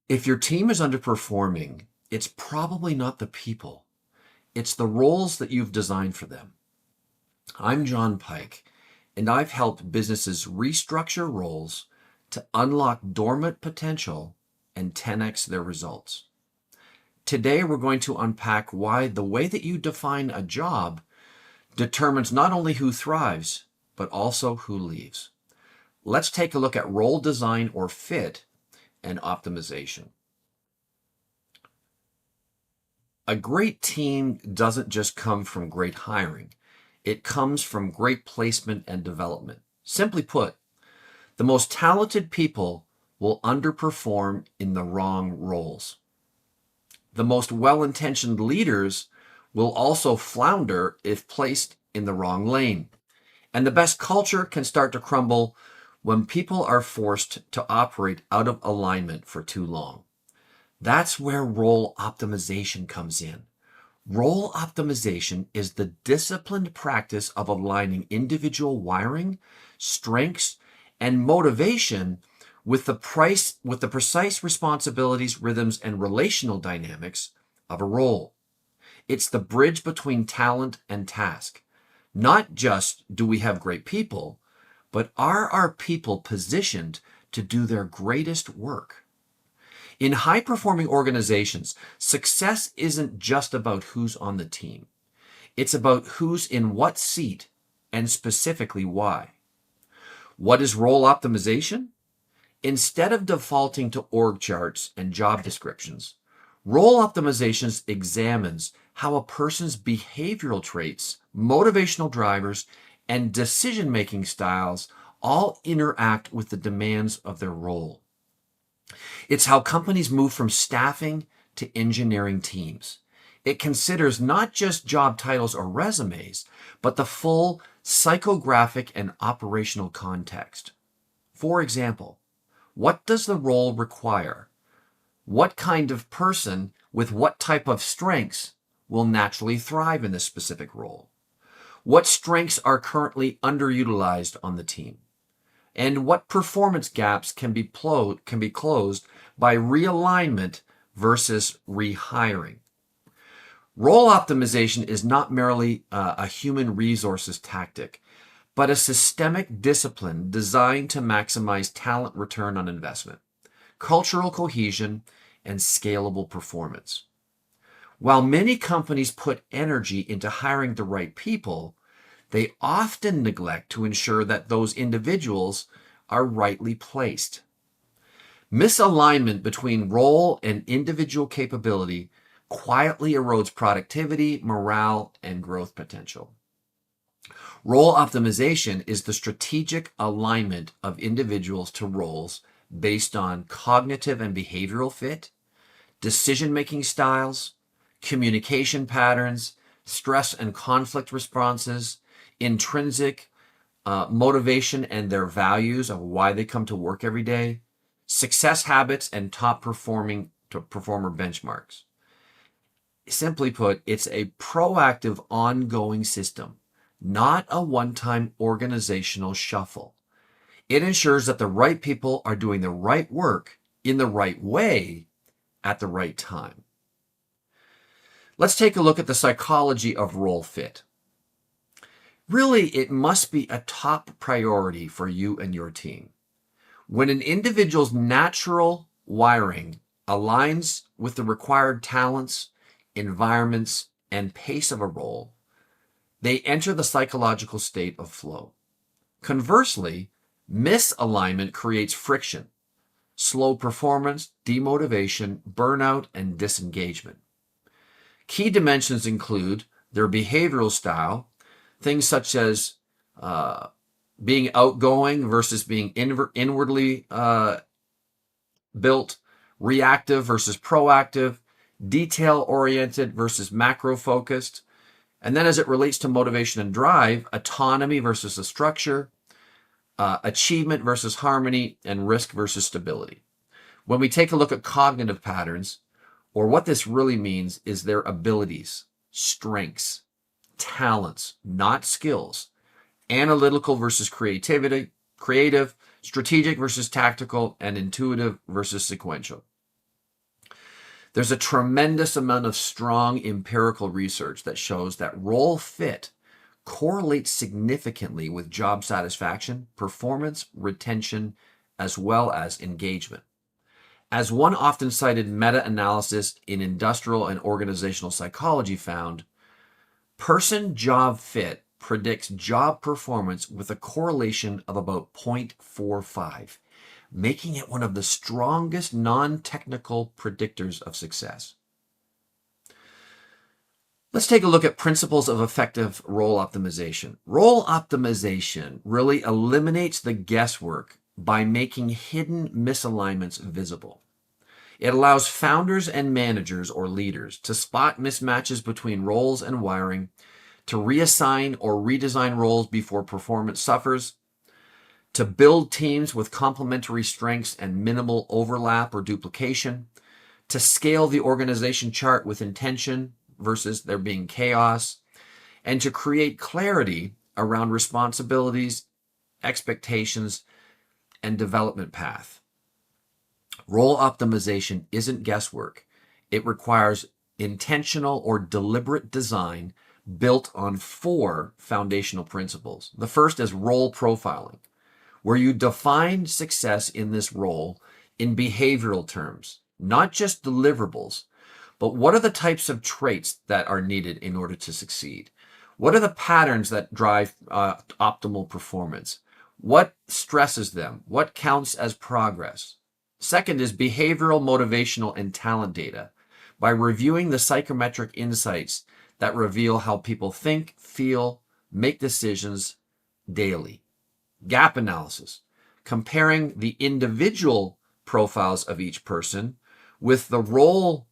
If your team is underperforming, it's probably not the people. It's the roles that you've designed for them. I'm John Pike, and I've helped businesses restructure roles to unlock dormant potential and 10x their results. Today, we're going to unpack why the way that you define a job determines not only who thrives, but also who leaves. Let's take a look at role design or fit and optimization. A great team doesn't just come from great hiring. It comes from great placement and development. Simply put, the most talented people will underperform in the wrong roles. The most well-intentioned leaders will also flounder if placed in the wrong lane. And the best culture can start to crumble when people are forced to operate out of alignment for too long. That's where role optimization comes in. Role optimization is the disciplined practice of aligning individual wiring, strengths, and motivation with the precise responsibilities, rhythms, and relational dynamics of a role. It's the bridge between talent and task. Not just do we have great people, but are our people positioned to do their greatest work? In high-performing organizations, success isn't just about who's on the team. It's about who's in what seat and specifically why. What is role optimization? Instead of defaulting to org charts and job descriptions, role optimization examines how a person's behavioral traits, motivational drivers, and decision-making styles all interact with the demands of their role. It's how companies move from staffing to engineering teams. It considers not just job titles or resumes, but the full psychographic and operational context. For example, what does the role require? What kind of person with what type of strengths will naturally thrive in this specific role? What strengths are currently underutilized on the team? And what performance gaps can be closed by realignment versus rehiring? Role optimization is not merely a human resources tactic, but a systemic discipline designed to maximize talent return on investment, cultural cohesion, and scalable performance. While many companies put energy into hiring the right people, they often neglect to ensure that those individuals are rightly placed. Misalignment between role and individual capability quietly erodes productivity, morale, and growth potential. Role optimization is the strategic alignment of individuals to roles based on cognitive and behavioral fit, decision-making styles, communication patterns, stress and conflict responses, intrinsic motivation and their values of why they come to work every day, success habits, and top performer benchmarks. Simply put, it's a proactive, ongoing system, not a one-time organizational shuffle. It ensures that the right people are doing the right work in the right way at the right time. Let's take a look at the psychology of role fit. Really, it must be a top priority for you and your team. When an individual's natural wiring aligns with the required talents, environments, and pace of a role, they enter the psychological state of flow. Conversely, misalignment creates friction, slow performance, demotivation, burnout, and disengagement. Key dimensions include their behavioral style, things such as being outgoing versus being inwardly built, reactive versus proactive, detail-oriented versus macro-focused. And then as it relates to motivation and drive, autonomy versus the structure, achievement versus harmony, and risk versus stability. When we take a look at cognitive patterns, or what this really means is their abilities, strengths, talents, not skills, analytical versus creative, strategic versus tactical, and intuitive versus sequential. There's a tremendous amount of strong empirical research that shows that role fit correlates significantly with job satisfaction, performance, retention, as well as engagement. As one often cited meta-analysis in industrial and organizational psychology found, person-job fit predicts job performance with a correlation of about 0.45, making it one of the strongest non-technical predictors of success. Let's take a look at principles of effective role optimization. Role optimization really eliminates the guesswork by making hidden misalignments visible. It allows founders and managers or leaders to spot mismatches between roles and wiring, to reassign or redesign roles before performance suffers, to build teams with complementary strengths and minimal overlap or duplication, to scale the organization chart with intention versus there being chaos, and to create clarity around responsibilities, expectations, and development path. Role optimization isn't guesswork. It requires intentional or deliberate design built on 4 foundational principles. The first is role profiling, where you define success in this role in behavioral terms, not just deliverables, but what are the types of traits that are needed in order to succeed? What are the patterns that drive optimal performance? What stresses them? What counts as progress? Second is behavioral, motivational, and talent data, by reviewing the psychometric insights that reveal how people think, feel, make decisions daily. Gap analysis, comparing the individual profiles of each person with the role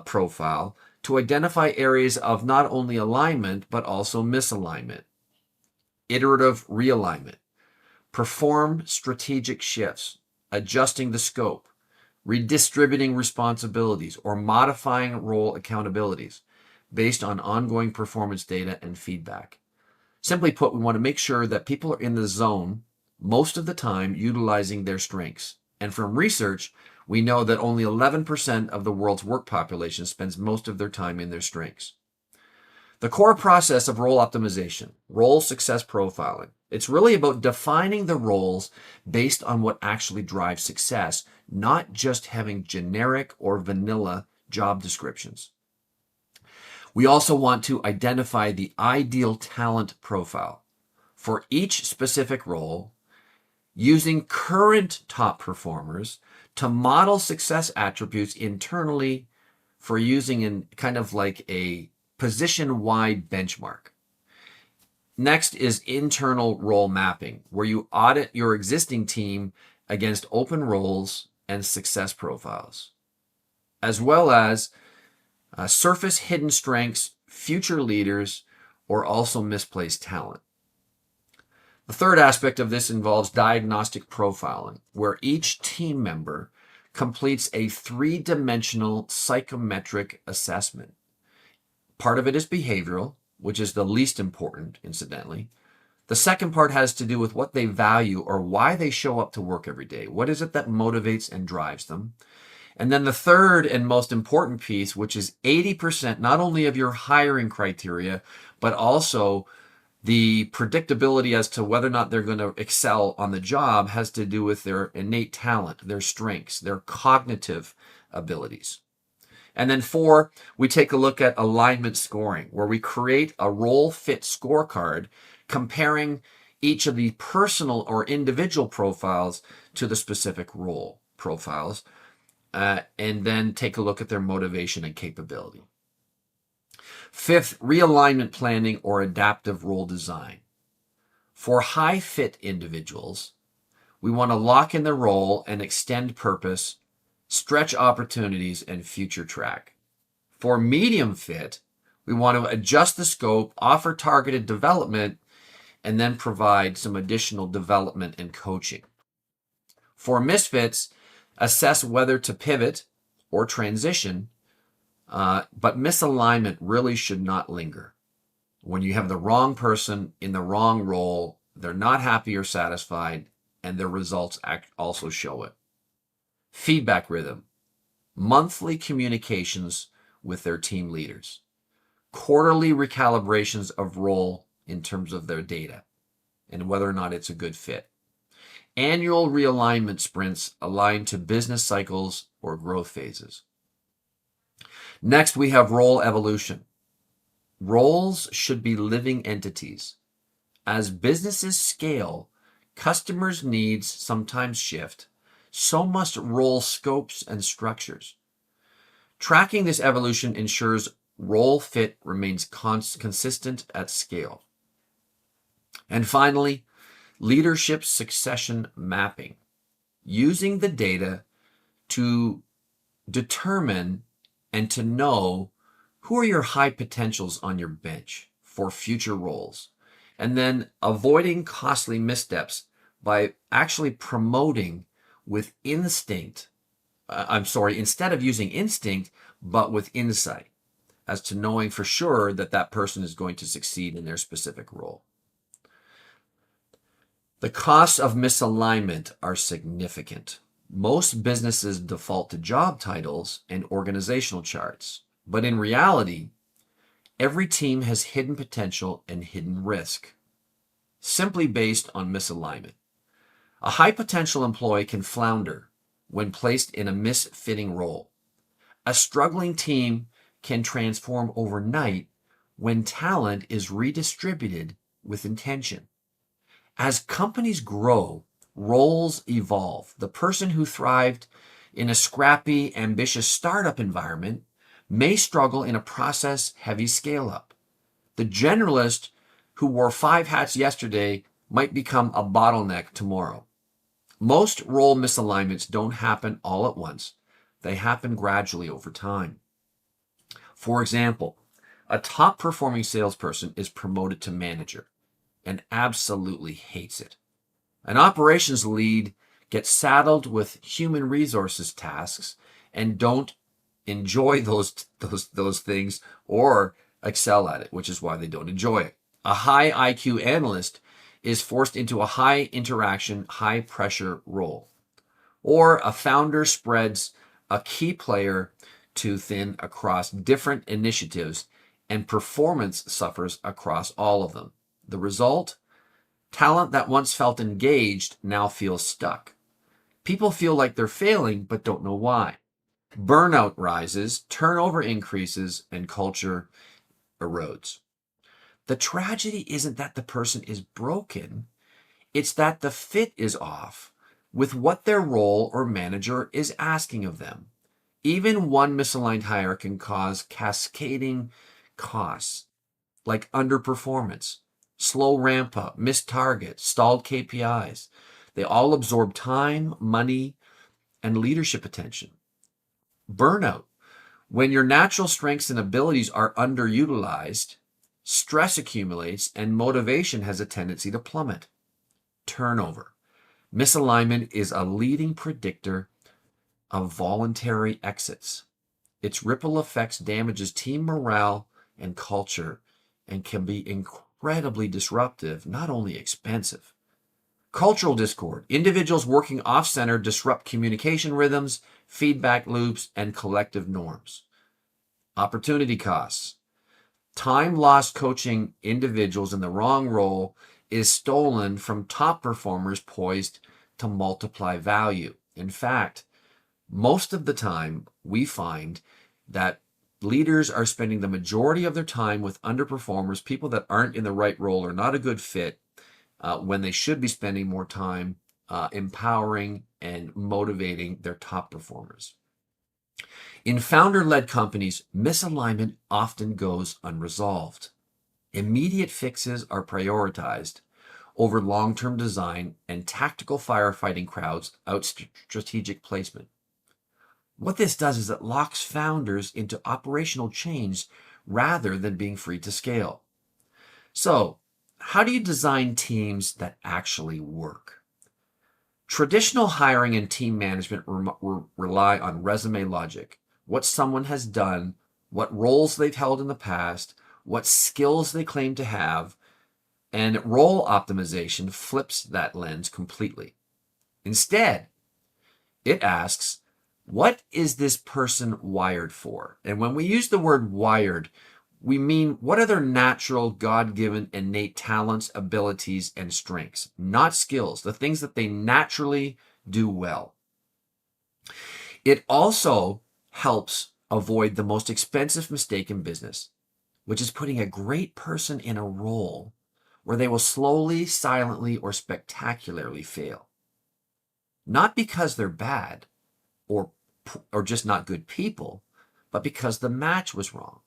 profile to identify areas of not only alignment, but also misalignment. Iterative realignment, perform strategic shifts, adjusting the scope, redistributing responsibilities, or modifying role accountabilities based on ongoing performance data and feedback. Simply put, we want to make sure that people are in the zone most of the time utilizing their strengths. And from research, we know that only 11% of the world's work population spends most of their time in their strengths. The core process of role optimization, role success profiling, it's really about defining the roles based on what actually drives success, not just having generic or vanilla job descriptions. We also want to identify the ideal talent profile for each specific role, using current top performers to model success attributes internally for using in kind of like a position-wide benchmark. Next is internal role mapping, where you audit your existing team against open roles and success profiles, as well as surface hidden strengths, future leaders, or also misplaced talent. The third aspect of this involves diagnostic profiling, where each team member completes a 3-dimensional psychometric assessment. Part of it is behavioral, which is the least important, incidentally. The second part has to do with what they value or why they show up to work every day. What is it that motivates and drives them? And then the third and most important piece, which is 80% not only of your hiring criteria, but also the predictability as to whether or not they're going to excel on the job, has to do with their innate talent, their strengths, their cognitive abilities. And then 4, we take a look at alignment scoring, where we create a role fit scorecard comparing each of the personal or individual profiles to the specific role profiles, and then take a look at their motivation and capability. 5th, realignment planning or adaptive role design. For high fit individuals, we want to lock in the role and extend purpose, stretch opportunities, and future track. For medium fit, we want to adjust the scope, offer targeted development, and then provide some additional development and coaching. For misfits, assess whether to pivot or transition, but misalignment really should not linger. When you have the wrong person in the wrong role, they're not happy or satisfied, and their results also show it. Feedback rhythm. monthly communications with their team leaders, quarterly recalibrations of role in terms of their data and whether or not it's a good fit, annual realignment sprints aligned to business cycles or growth phases. Next, we have role evolution. Roles should be living entities. As businesses scale, customers' needs sometimes shift, so must role scopes and structures. Tracking this evolution ensures role fit remains consistent at scale. And finally, leadership succession mapping, using the data to determine and to know who are your high potentials on your bench for future roles, and then avoiding costly missteps by actually promoting with instinct. Instead of using instinct, but with insight as to knowing for sure that that person is going to succeed in their specific role. The costs of misalignment are significant. Most businesses default to job titles and organizational charts, but in reality, every team has hidden potential and hidden risk, simply based on misalignment. A high potential employee can flounder when placed in a misfitting role. A struggling team can transform overnight when talent is redistributed with intention. As companies grow, roles evolve. The person who thrived in a scrappy, ambitious startup environment may struggle in a process-heavy scale-up. The generalist who wore 5 hats yesterday might become a bottleneck tomorrow. Most role misalignments don't happen all at once. They happen gradually over time. For example, a top-performing salesperson is promoted to manager and absolutely hates it. An operations lead gets saddled with human resources tasks and don't enjoy those things or excel at it, which is why they don't enjoy it. A high IQ analyst is forced into a high interaction, high pressure role. Or a founder spreads a key player too thin across different initiatives and performance suffers across all of them. The result? Talent that once felt engaged now feels stuck. People feel like they're failing but don't know why. Burnout rises, turnover increases, and culture erodes. The tragedy isn't that the person is broken, it's that the fit is off with what their role or manager is asking of them. Even one misaligned hire can cause cascading costs like underperformance, slow ramp up, missed targets, stalled KPIs. They all absorb time, money, and leadership attention. Burnout. When your natural strengths and abilities are underutilized, stress accumulates and motivation has a tendency to plummet. Turnover. Misalignment is a leading predictor of voluntary exits. Its ripple effects damages team morale and culture and can be incredibly disruptive, not only expensive. Cultural discord. Individuals working off-center disrupt communication rhythms, feedback loops, and collective norms. Opportunity costs. Time lost coaching individuals in the wrong role is stolen from top performers poised to multiply value. In fact, most of the time we find that leaders are spending the majority of their time with underperformers, people that aren't in the right role or not a good fit, when they should be spending more time empowering and motivating their top performers. In founder-led companies, misalignment often goes unresolved. Immediate fixes are prioritized over long-term design and tactical firefighting crowds out strategic placement. What this does is it locks founders into operational change rather than being free to scale. So, how do you design teams that actually work? Traditional hiring and team management rely on resume logic, what someone has done, what roles they've held in the past, what skills they claim to have, and role optimization flips that lens completely. Instead, it asks, What is this person wired for? And when we use the word wired, we mean what are their natural, God-given, innate talents, abilities, and strengths, not skills, the things that they naturally do well. It also helps avoid the most expensive mistake in business, which is putting a great person in a role where they will slowly, silently, or spectacularly fail. Not because they're bad or just not good people, but because the match was wrong.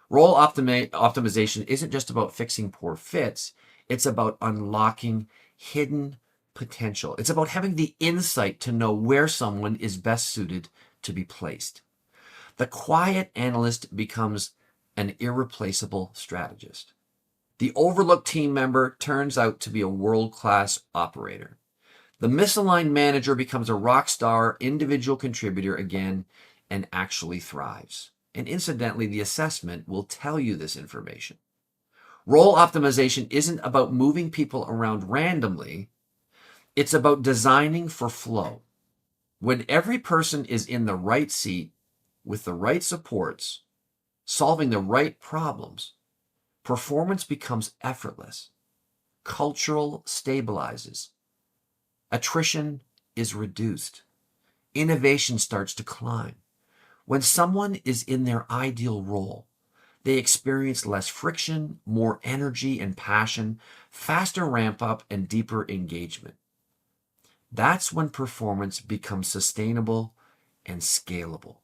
Role optimization isn't just about fixing poor fits, it's about unlocking hidden potential. It's about having the insight to know where someone is best suited to be placed. The quiet analyst becomes an irreplaceable strategist. The overlooked team member turns out to be a world-class operator. The misaligned manager becomes a rock star individual contributor again and actually thrives. And incidentally, the assessment will tell you this information. Role optimization isn't about moving people around randomly. It's about designing for flow. When every person is in the right seat with the right supports, solving the right problems, performance becomes effortless. Cultural stabilizes. Attrition is reduced. Innovation starts to climb. When someone is in their ideal role, they experience less friction, more energy and passion, faster ramp up, and deeper engagement. That's when performance becomes sustainable and scalable.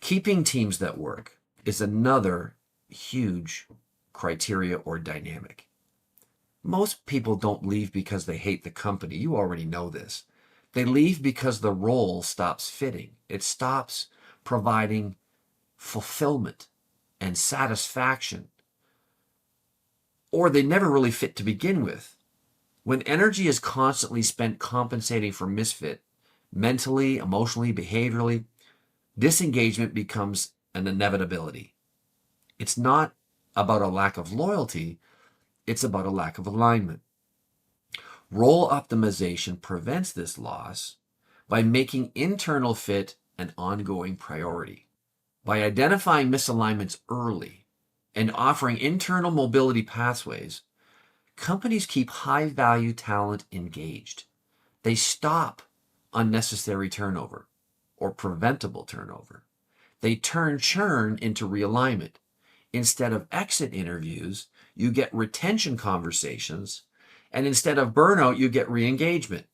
Keeping teams that work is another huge criteria or dynamic. Most people don't leave because they hate the company. You already know this. They leave because the role stops fitting. It stops providing fulfillment and satisfaction. Or they never really fit to begin with. When energy is constantly spent compensating for misfit, mentally, emotionally, behaviorally, disengagement becomes an inevitability. It's not about a lack of loyalty, it's about a lack of alignment. Role optimization prevents this loss by making internal fit an ongoing priority. By identifying misalignments early and offering internal mobility pathways, companies keep high-value talent engaged. They stop unnecessary turnover or preventable turnover. They turn churn into realignment. Instead of exit interviews, you get retention conversations, and instead of burnout, you get re-engagement.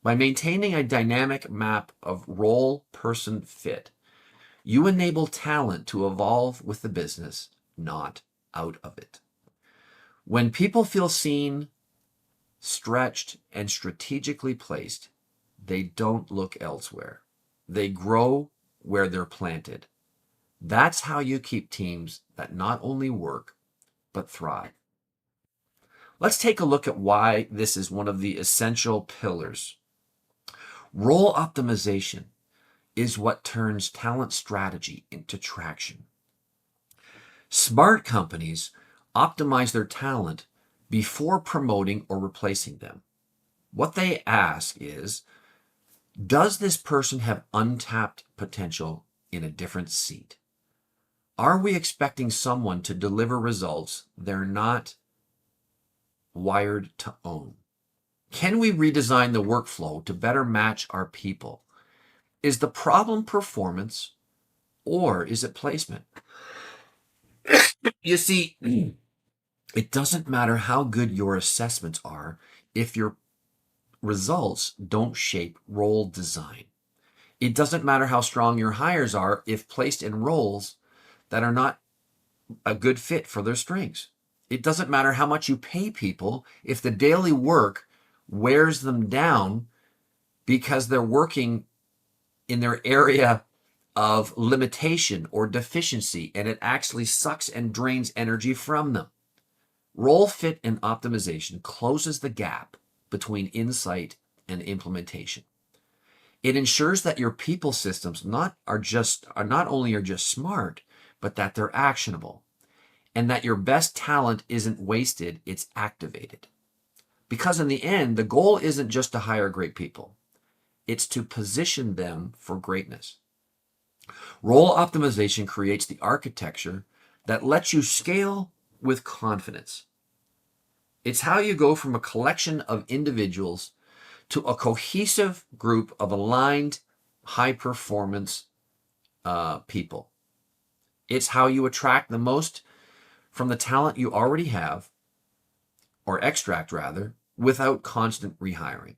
By maintaining a dynamic map of role-person fit, you enable talent to evolve with the business, not out of it. When people feel seen, stretched, and strategically placed, they don't look elsewhere. They grow where they're planted. That's how you keep teams that not only work, but thrive. Let's take a look at why this is one of the essential pillars. Role optimization is what turns talent strategy into traction. Smart companies optimize their talent before promoting or replacing them. What they ask is, does this person have untapped potential in a different seat? Are we expecting someone to deliver results they're not wired to own? Can we redesign the workflow to better match our people? Is the problem performance or is it placement? You see, it doesn't matter how good your assessments are if your results don't shape role design. It doesn't matter how strong your hires are if placed in roles that are not a good fit for their strengths. It doesn't matter how much you pay people if the daily work wears them down because they're working in their area of limitation or deficiency and it actually sucks and drains energy from them. Role fit and optimization closes the gap between insight and implementation. It ensures that your people systems not only are just smart, but that they're actionable, and that your best talent isn't wasted, it's activated. Because in the end, the goal isn't just to hire great people. It's to position them for greatness. Role optimization creates the architecture that lets you scale with confidence. It's how you go from a collection of individuals to a cohesive group of aligned, high performance people. It's how you attract the most from the talent you already have, or extract rather, without constant rehiring.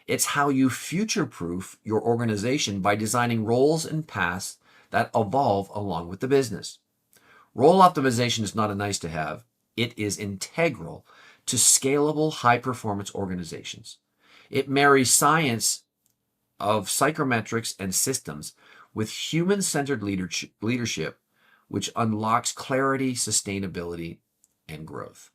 It's how you future proof your organization by designing roles and paths that evolve along with the business. Role optimization is not a nice to have, it is integral to scalable high performance organizations. It marries science of psychometrics and systems with human centered leadership, which unlocks clarity, sustainability, and growth.